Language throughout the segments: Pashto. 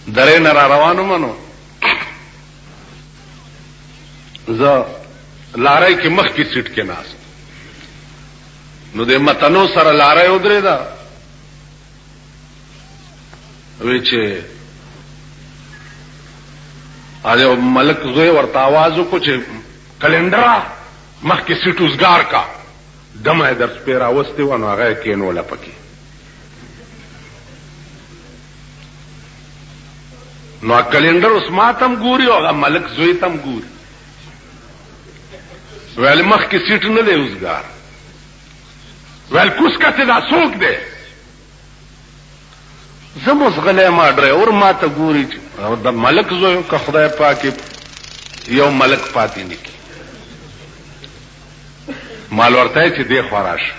درې نه را روانو منو زه لارۍ کې مخ کې سیټ کې ناست نو د متنو سره لارۍ ودرېده وی چې یو ملک زوی ورته आवाज وکړو چې کلندرا مخکې سیټ وزګار کا دمه در سپې راوستې وه نو هغه یې کېنوله پکې نو کلندر اوس ما تم ګوري او هغه ملک زوی تم ګوري ویل مخکې سیټ نه دی وزګار ویل کوس کته دا څوک دی زم اوس غلی ما ډرایور ما ته ګوري او د ملک زوی که خدای پاک یو ملک پاتې نه کړي مال ورته چې دی خوا راشه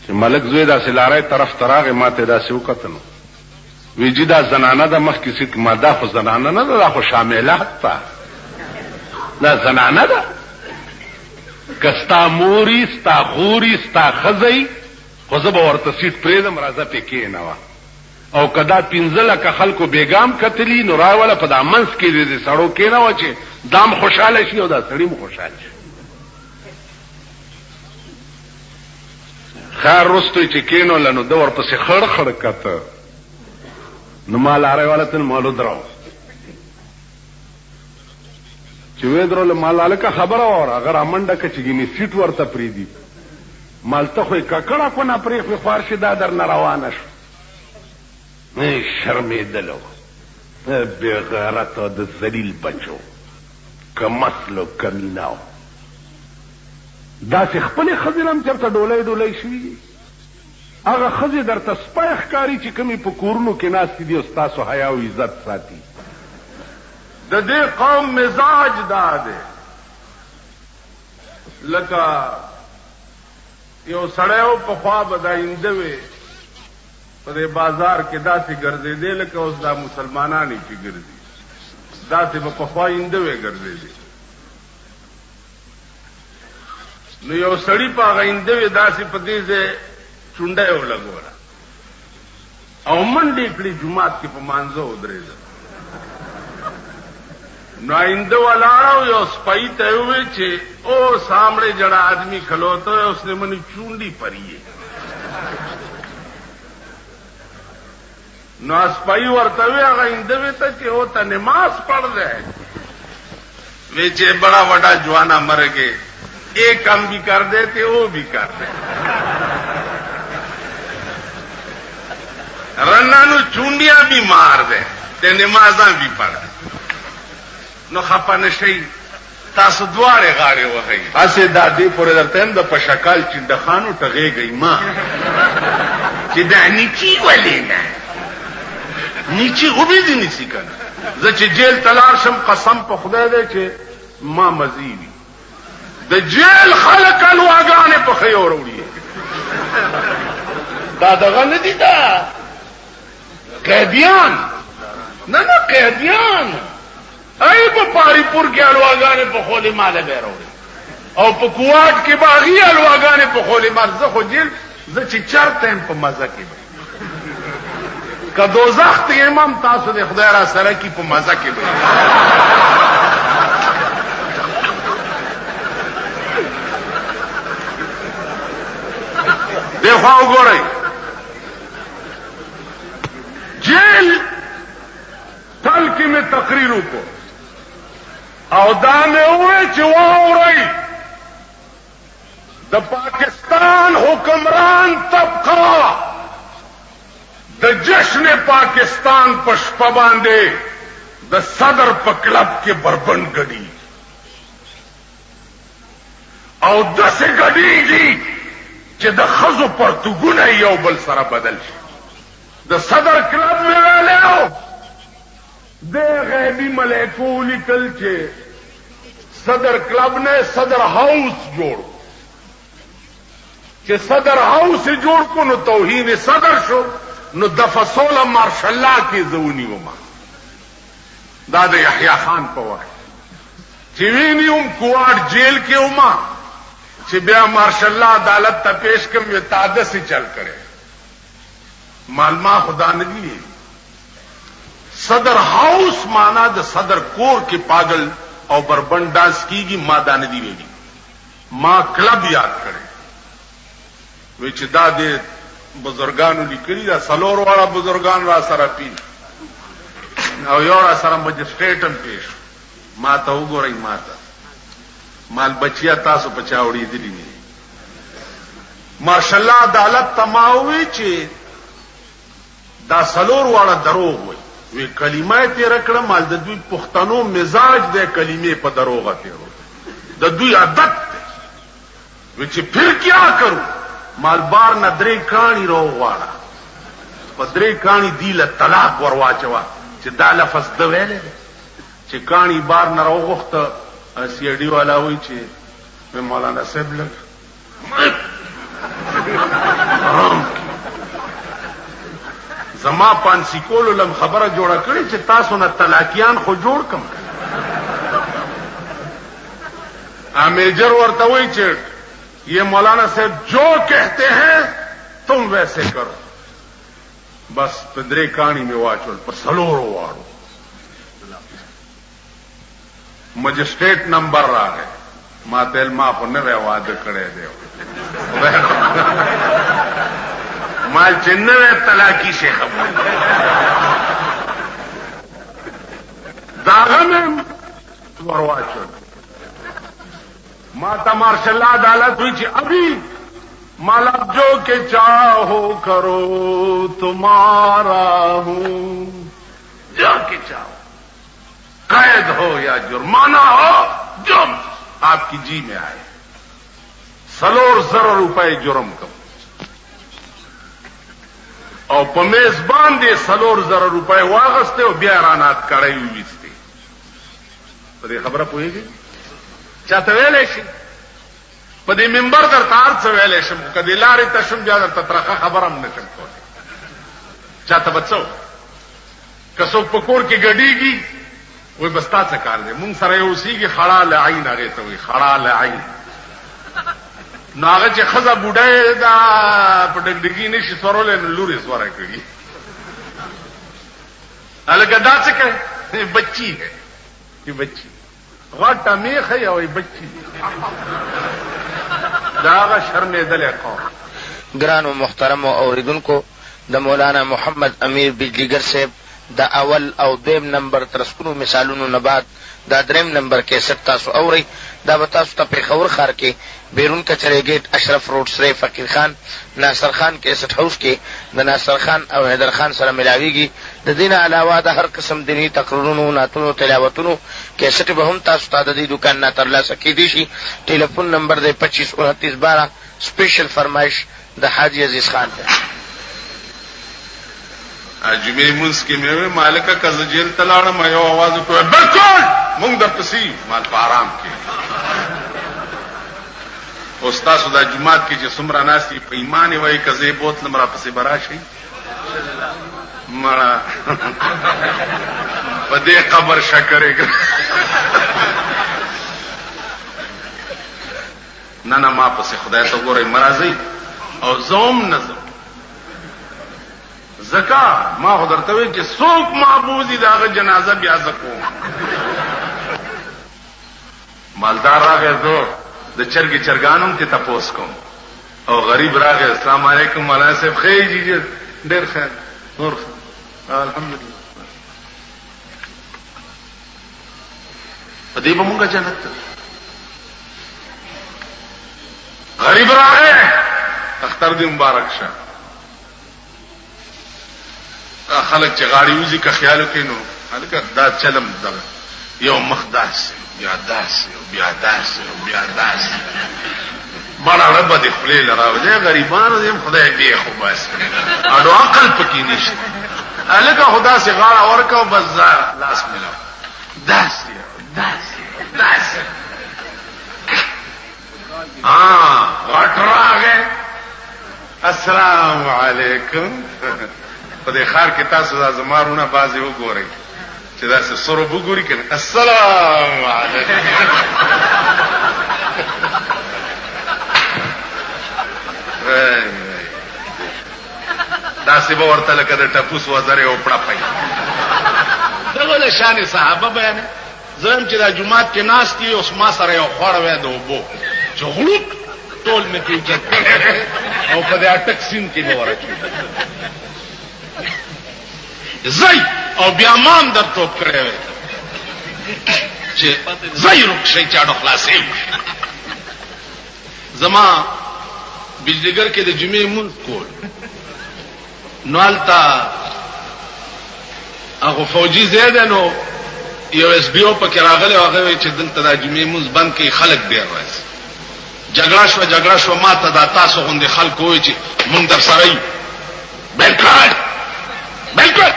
چې ملک زوی داسې لارۍ طرف ته راغی ما ته داسې وکتل وی جي دا زنانه ده مخکې سیټ ما دا خو زنانه نه ده دا خو شاملات ده دا زنانه ده که ستا موري ستا خوري ستا ښځی خو زه به ورته سیټ پرېږدم راځه پې کېنوه او که دا 15 لکه خلکو بیګام کتلي نو راوله په دا منځ کې د سړو کېنوه چې دام خوشحاله شي او دا سړي م خوشحاله شي خیر رستوی چې کېنوله نو ده ورپسې خړ خړ کته نو ما لارۍ والا تل مالو درو چې وې درول مال هلکه خبره واوره هغه رامنډه که چې ګینې سیټ ورته پرېږدي مالته خو یې ککړه کونه پرېښوې خوار شي دا در نه روانه شو شرمېدلو بېغیرته د ذلیل بچو که مسلو کمیناو داسې خپلې ښځې هم چېرته ډولۍ ډولۍ شوي دي هغه ښځې درته سپی ښکاري چې کومې په کورونو کې ناستې دي او ستاسو حیا او عزت ساتي د دې قوم مزاج دا دی لکه یو سړی و پخوا به دا اینده وې په دې بازار کې داسې ګرځېدې لکه اوس دا مسلمانان چې ګرځي داسې به پخوا اینده وې ګرځېدې نو یو سړي په هغه اینده وې داسې په دې ځای چونډه یې ولګوله او منډې کړي جومات کې په مانځه ودرېده نو آئندہ ولاړو یو سپائی ته وې چې او سامنے جڑا آدمی کھلوتا ہے اس نے منی چونڈی پری ہے نو سپائی ورته وې هغه آئندہ وې ته چې او ته نماز پڑھ دے وې چې بڑا وڈا جوانا مر گئے ایک کام بھی کر دیتے وہ بھی کر دے رنا نو چونڈیاں بھی مار دے تے نمازاں بھی پڑھ دے نو خپه نشئ تاسو دواړې غاړې وهئ هسې دا دې پورې درته یم د په شکال چنډخانو ټغېږئ ما چې دا نیچي ولې نه نیچي خو به دې نیسي که نه زه چې جیل ته لاړ شم قسم په خدای دی چې ما مزي وي د جیل خلک الواګانې په ښې وروړي دا دغه نه دي دا قیدیان نه قیدیان ای په پاری پور کې الواګانې په خولې ماله به راوړي او په کوواټ کې باغي الواګانې په خولې مال زه خو جیل زه چې چرته یم په مزه کې به که دوزخ ته یم هم تاسو د خدای را سره کې په مزه کې به دې خوا وګورئ جیل تل کې مې تقریر وکړو او دا مې وویل چې واورئ د پاکستان حکمران طبقه د جشن پاکستان په شپه باندې د صدر په کلب کې بربند ګډي او داسې ګډېږي چې د ښځو پرتوګونه یو بل سره بدل شي د صدر کلب مې ویلی د غیبی ملائکو لیکل چې صدر کلب نے صدر ہاؤس جوڑ کہ صدر ہاؤس جوڑ کو نو توہین صدر شو نو دفصول مارشاء اللہ کی زونی وما دادا یحییٰ خان په وخت چې ویني کوواټ جیل کې وما چې بیا مارشاء اللہ عدالت ته پیش کوم یو تاده سي چل کړي مالما خدا نه دی صدر ہاؤس مانا د صدر کور کې پاگل او بربند ډانس کیږي ما دا نه دی ویلي ما کلب یاد کړي وی چې دا د بزرګانو لیکلي دا څلور واړه بزرګان را سره پی او یو را سره مجسټریټ هم پیش ما ته وګورئ ما ته مال بچیا تاسو پچاوړي دي نه ماشاءالله عدالت تماوي چې دا څلور واړه دروغ وي کلمه تیر کړه مال د دوی پښتنو مزاج د کلمې په دروغه تیرو د دوی عادت وي چې پھر کیا کرو مال بار نه درې کانی رو واړه په درې کانی دی له طلاق ورواچوا چې دا لفظ د ویلې چې کانی بار نه راوغخته سی ډي والا وی چې مولانا صاحب لګ زما پانسی کولو لم خبره جوړه کړي چې تاسو نه طلاقیان خو جوړ کم میجر ورته وی چې یہ مولانا صاحب جو کہتے ہیں تم ویسے کرو بس پندرے کہانی میں واچول پر سلورو واڑو مجسٹریٹ نمبر را گئے ما تیل ما خو نوے وعده کړی دی مال چې نوے طلاقی سے خبر داغه میں ورواچول ماتا ماشاء اللہ عدالت ہوئی چی ابھی مالا جو کہ چاہو کرو تمہارا ہوں جو کہ چاہو قید ہو یا جرمانہ ہو جو آپ کی جی میں آئے سلور زر روپے جرم کم اور پمیزبان دے سلور زر روپے واغستے اور بیارانات کڑائی ویستے تو یہ خبر پوئے گی چاته ویلې شي په دې منبر در تار څه ویلې شم کدی لارې ته شم بیا د تطرقه خبرم نشم کولی چاته بچو کڅو په کور کې ګډیږي وای بستا څه کار دی مونږ سره یو سیږي خړا لعین هغه ته وای خړا لعین ناغه چې خزه بوډای دا په ډګډګی نشي سورول نو لوري سوره کړی الګا دا څه کوي بچی ہے یہ بچی غټه میخه یوې بچی داغه شرمېدلې قوم. ګرانو محترمو اوریدونکو د مولانا محمد امیر بجلیګر صاحب د اول او دویم نمبر ترسکونو مثالونو نه بعد دا دریم نمبر کیسټ تاسو اورئ. دا به تاسو ته پېښور ښار کې بیرون کچرې ګیټ اشرف روډ سره فقیر خان ناصر خان کیسټ هاوس کې د ناصر خان او حیدر خان سره ملاویږي. د دې نه علاوه د هر قسم دیني تقریرونو نعتونو تلاوتونو کیسټ به هم تاسو ته د دې دوکان نه ترلاسه کیدی شي. ټلیفون نمبر دی 252912 سپیشل فرمایش د حاجی عزیز خان دی. اجمه منس کې مې مالکه کز جیل تلاړه مې یو आवाज وکړ بالکل مونږ د تسی مال په آرام کې استاد د جمعات کې چې څومره ناسي په ایمان وای کزه بوت لمرا پسې براشي مړه په دې قبر شکرې نه ما پسې خدای ته ګورې مرضی او زوم نظم زکا ما خو درته وی چې څوک معبودی داغه جنازه بیا زکو مالدار راغی زه د چرګي چرګانم ته تاسو کوم او غریب راغی السلام علیکم مولانا صاحب خیر جی ډیر خیر نور الحمدلله پدې به مونږه جنت غریب راغی اختر دې مبارک شه خلک چې غاړي وزي که خیال وکینو هلکه دا چلم دا یو مخداس بیا داس بیا داس بیا داس بڑا رب دې خپل لراوځي غریبانو دې خدای دې خو بس اډو عقل پکې نشته هلکه خدا سي غاړه ورکاو بس لاس ملا داس داس داس غټ راغې السلام علیکم په دې خار کې تاسو د زمارونه بازي وګورئ چې دا څه سره وګورئ کنه السلام علیکم دا څه به ورته لکه د ټپوس وزره او پړه پي دغه له شان صحابه بیان زم چې د جمعات کې ناس دي اوس ما سره یو خوړ وې د وبو چغلوک ټول مې پیچت او په دې اٹک سین کې مې ورچو زئی او بیا مان در ټوپ کړې وې چې زئی رخصه چاډو خلاصې زما بجلیګر کې د جمعې مونږ کول نوالتا هغه فوجي زیاده نو یو اس بي او پکې راغله هغه چې دلته د جمعې مونږ بند کې خلک ډیر راځي جګړه شو ماته دا تاسو غوندي خلک وای چې مونږ در سره یو بالکل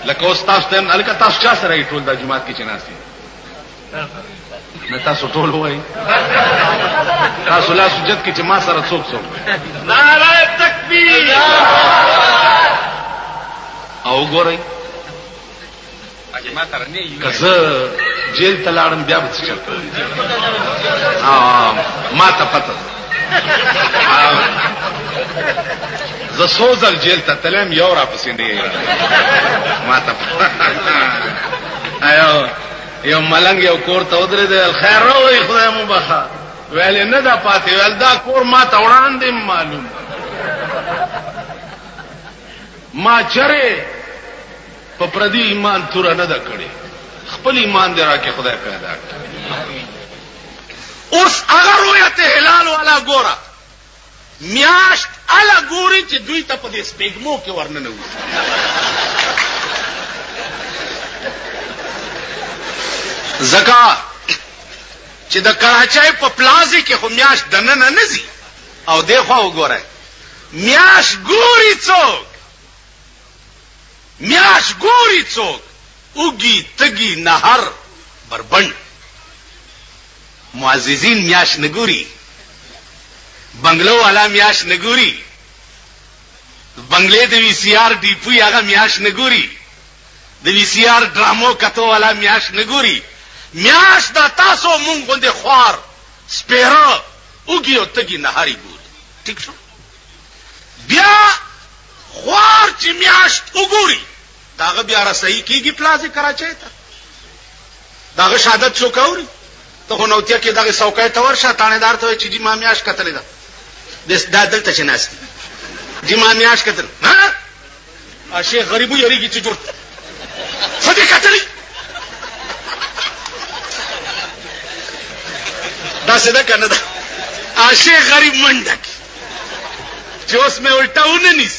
لکه اوس تاسو ته الکه تاسو چا سره ټول د جمعات کې چناسي نه تاسو ټول وای تاسو لا سجد کې چې ما سره څوک نعره تکبیر او ګورئ کزه جیل ته لاړم بیا به څه چلته ما ته پته زه سوزل جیل ته تلم یو را پسې نه ما ته ایو یو ملنګ یو کور ته ودرېد خیر راوي خدای مو بخا ویل نه دا پاتې ویل دا کور ما ته وړاندې معلوم ما چره په پردي ایمان تور نه دا کړی خپل ایمان دې راکې خدای پیدا کړ اوس اگر رؤیت هلال والا ګورا میاشت الا ګوري چې دوی ته په دې سپېګمو کې ورننه وي زکا چې د کراچۍ په پلازي کې خو میاشت دننه نزي او دیخوا وګورئ میاشت ګوري څوک اوږي تګي نهر بربند معززین میاش نګوري بنگلو والا میاش نګوري بنگلې د وی سی آر ډی پی هغه میاش نګوري د وی سی آر ډرامو کتو والا میاش نګوري میاش دا تاسو مونږ غوندې خوار سپیره اوږي او تګي نهاري ګور ٹھیک شو بیا خوار چې میاش وګوري داغه بیا رسېږي کیږي پلازي کراچۍ ته داغه شهادت څوک اوري ته خو نوتیا کې دغه څوکۍ ته ورشه تانیدار ته چې ما میاش کتلې ده دا دلته چې ناشتي چې ما میاش کتل ها شیخ غریبو یریږي چې جوړ فدې کتلې دا څه ده کنه دا شیخ غریب منډک چې اوس مې الټاونه نیس